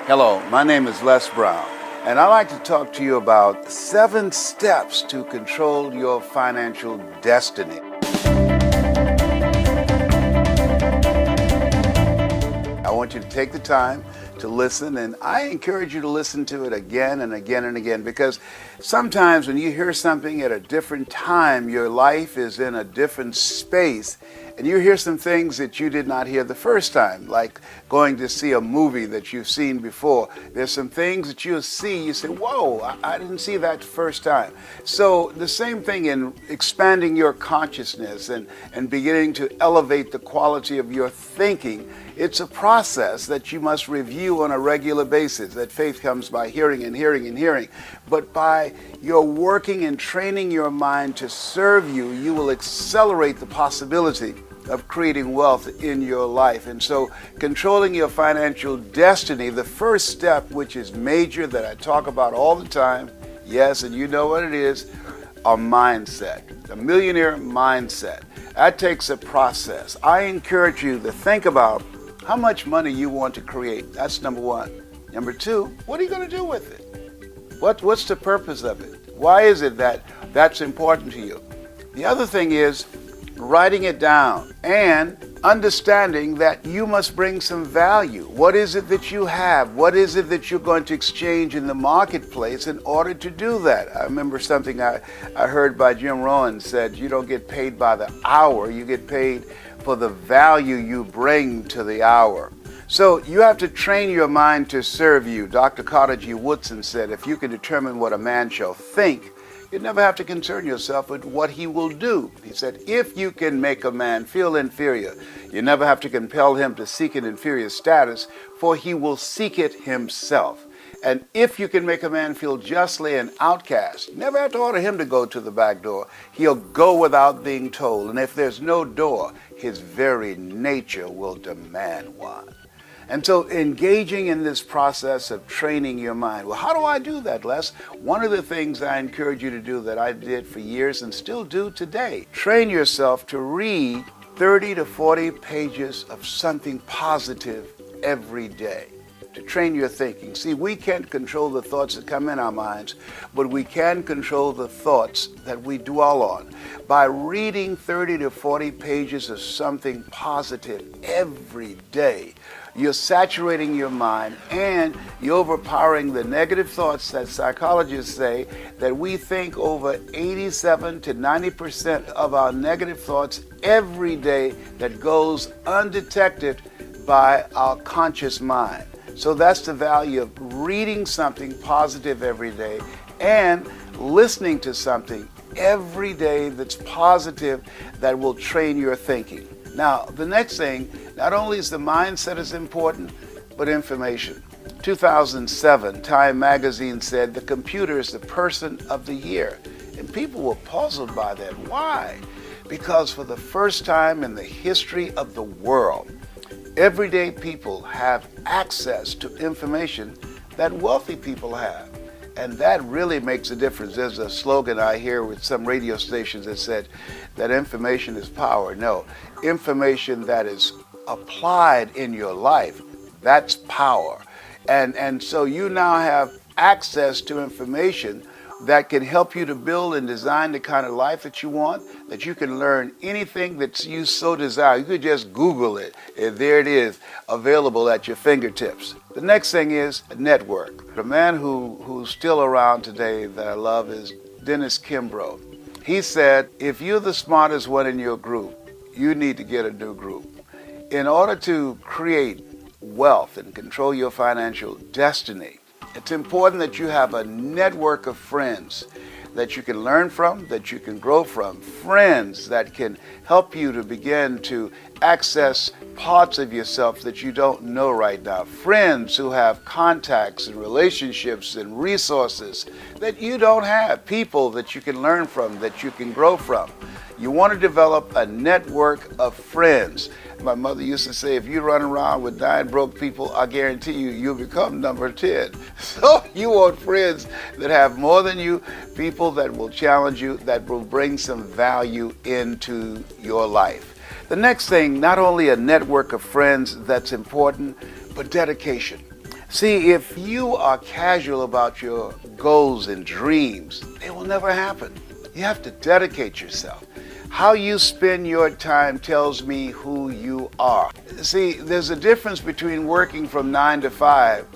Hello, my name is Les Brown, and I'd like to talk to you about 7 steps to control your financial destiny. I want you to take the time to listen, and I encourage you to listen to it again and again and again, because sometimes when you hear something at a different time, your life is in a different space, and you hear some things that you did not hear the first time, like going to see a movie that you've seen before. There's some things that you'll see, you say, whoa, I didn't see that the first time. So the same thing in expanding your consciousness and beginning to elevate the quality of your thinking. It's a process that you must review on a regular basis. That faith comes by hearing and hearing and hearing. But by your working and training your mind to serve you, you will accelerate the possibility of creating wealth in your life. And so controlling your financial destiny, the first step, which is major, that I talk about all the time, yes, and you know what it is, a mindset, a millionaire mindset. That takes a process. I encourage you to think about how much money you want to create. That's number one. Number two, what are you going to do with it? What's the purpose of it? Why is it that that's important to you? The other thing is writing it down and understanding that you must bring some value. What is it that you have? What is it that you're going to exchange in the marketplace in order to do that? I remember something I heard by Jim Rohn said, you don't get paid by the hour, you get paid for the value you bring to the hour. So you have to train your mind to serve you. Dr. Carter G. Woodson said, if you can determine what a man shall think, you never have to concern yourself with what he will do. He said, if you can make a man feel inferior, you never have to compel him to seek an inferior status, for he will seek it himself. And if you can make a man feel justly an outcast, you never have to order him to go to the back door. He'll go without being told. And if there's no door, his very nature will demand one. And so engaging in this process of training your mind. Well, how do I do that, Les? One of the things I encourage you to do that I did for years and still do today, train yourself to read 30 to 40 pages of something positive every day, to train your thinking. See, we can't control the thoughts that come in our minds, but we can control the thoughts that we dwell on. By reading 30 to 40 pages of something positive every day, you're saturating your mind and you're overpowering the negative thoughts that psychologists say that we think over 87 to 90% of our negative thoughts every day that goes undetected by our conscious mind. So that's the value of reading something positive every day and listening to something every day that's positive that will train your thinking. Now, the next thing, not only is the mindset as important, but information. 2007, Time magazine said the computer is the person of the year. And people were puzzled by that. Why? Because for the first time in the history of the world, everyday people have access to information that wealthy people have. And that really makes a difference. There's a slogan I hear with some radio stations that said that information is power. No, information that is applied in your life, that's power. And so you now have access to information that can help you to build and design the kind of life that you want, that you can learn anything that you so desire. You could just Google it, and there it is, available at your fingertips. The next thing is a network. The man who's still around today that I love is Dennis Kimbrough. He said, if you're the smartest one in your group, you need to get a new group. In order to create wealth and control your financial destiny, it's important that you have a network of friends that you can learn from, that you can grow from, friends that can help you to begin to access parts of yourself that you don't know right now, friends who have contacts and relationships and resources that you don't have, people that you can learn from, that you can grow from. You want to develop a network of friends. My mother used to say, if you run around with 9 broke people, I guarantee you, you'll become number 10. So you want friends that have more than you, people that will challenge you, that will bring some value into your life. The next thing, not only a network of friends that's important, but dedication. See, if you are casual about your goals and dreams, they will never happen. You have to dedicate yourself. How you spend your time tells me who you are. See, there's a difference between working from 9 to 5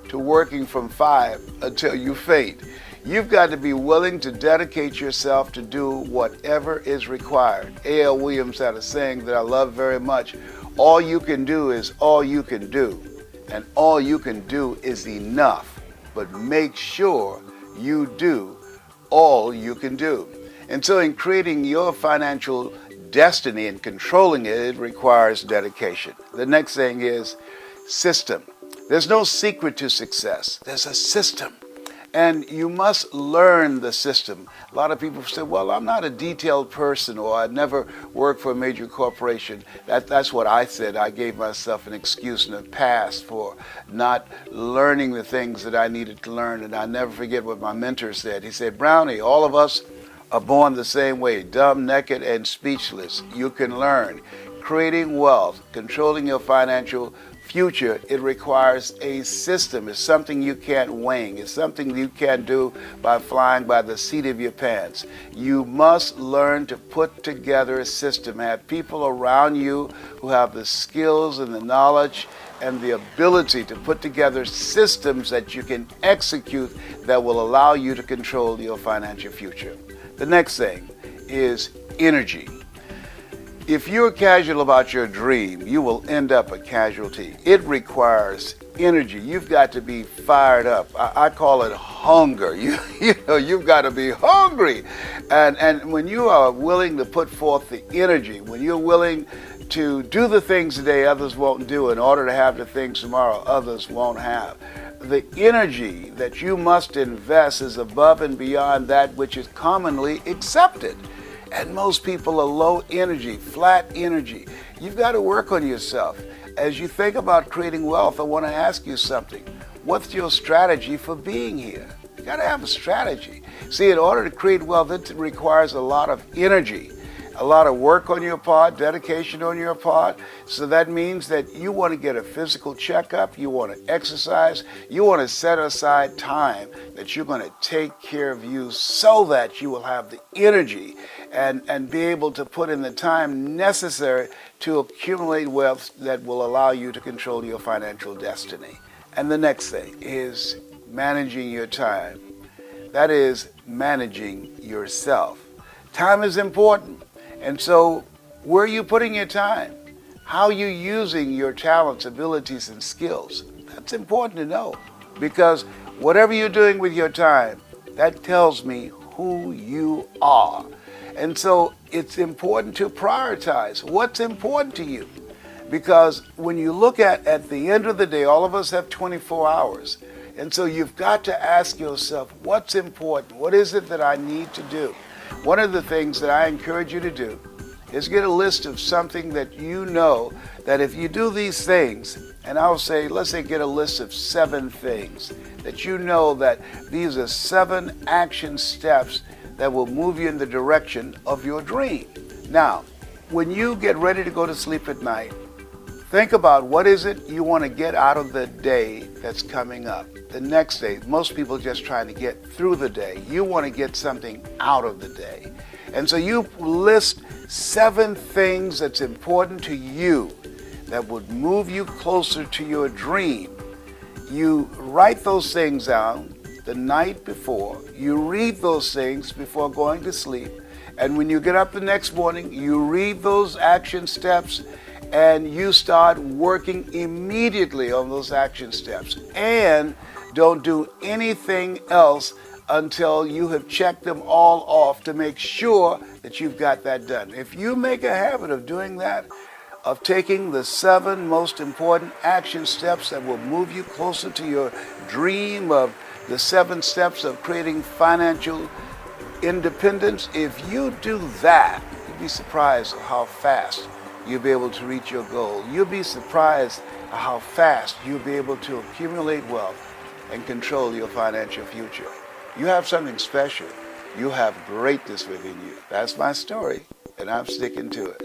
to working from 5 until you faint. You've got to be willing to dedicate yourself to do whatever is required. A.L. Williams had a saying that I love very much. All you can do is all you can do. And all you can do is enough. But make sure you do all you can do. And so in creating your financial destiny and controlling it, it requires dedication. The next thing is system. There's no secret to success. There's a system. And you must learn the system. A lot of people say, well, I'm not a detailed person, or I never worked for a major corporation. That's what I said. I gave myself an excuse in the past for not learning the things that I needed to learn. And I never forget what my mentor said. He said, Brownie, all of us are born the same way, dumb, naked, and speechless. You can learn. Creating wealth, controlling your financial future, it requires a system. It's something you can't wing. It's something you can't do by flying by the seat of your pants. You must learn to put together a system. Have people around you who have the skills and the knowledge and the ability to put together systems that you can execute that will allow you to control your financial future. The next thing is energy. If you're casual about your dream, you will end up a casualty. It requires energy. You've got to be fired up. I call it hunger. You've got to be hungry. And when you are willing to put forth the energy, when you're willing to do the things today others won't do in order to have the things tomorrow others won't have, the energy that you must invest is above and beyond that which is commonly accepted. And most people are low energy, flat energy. You've got to work on yourself. As you think about creating wealth, I want to ask you something. What's your strategy for being here? You got to have a strategy. See, in order to create wealth, it requires a lot of energy, a lot of work on your part, dedication on your part. So that means that you want to get a physical checkup, you want to exercise, you want to set aside time that you're going to take care of you so that you will have the energy and be able to put in the time necessary to accumulate wealth that will allow you to control your financial destiny. And the next thing is managing your time. That is managing yourself. Time is important. And so where are you putting your time? How are you using your talents, abilities, and skills? That's important to know, because whatever you're doing with your time, that tells me who you are. And so it's important to prioritize what's important to you. Because when you look at the end of the day, all of us have 24 hours. And so you've got to ask yourself, what's important? What is it that I need to do? One of the things that I encourage you to do is get a list of something that you know that if you do these things, and I'll say, let's say get a list of 7 things that you know that these are 7 action steps that will move you in the direction of your dream. Now, when you get ready to go to sleep at night, think about what is it you want to get out of the day that's coming up. The next day, most people just trying to get through the day. You want to get something out of the day. And so you list 7 things that's important to you that would move you closer to your dream. You write those things down the night before. You read those things before going to sleep. And when you get up the next morning, you read those action steps and you start working immediately on those action steps. And don't do anything else until you have checked them all off to make sure that you've got that done. If you make a habit of doing that, of taking the 7 most important action steps that will move you closer to your dream, of the 7 steps of creating financial independence, if you do that, you'd be surprised at how fast you'll be able to reach your goal. You'll be surprised at how fast you'll be able to accumulate wealth and control your financial future. You have something special. You have greatness within you. That's my story, and I'm sticking to it.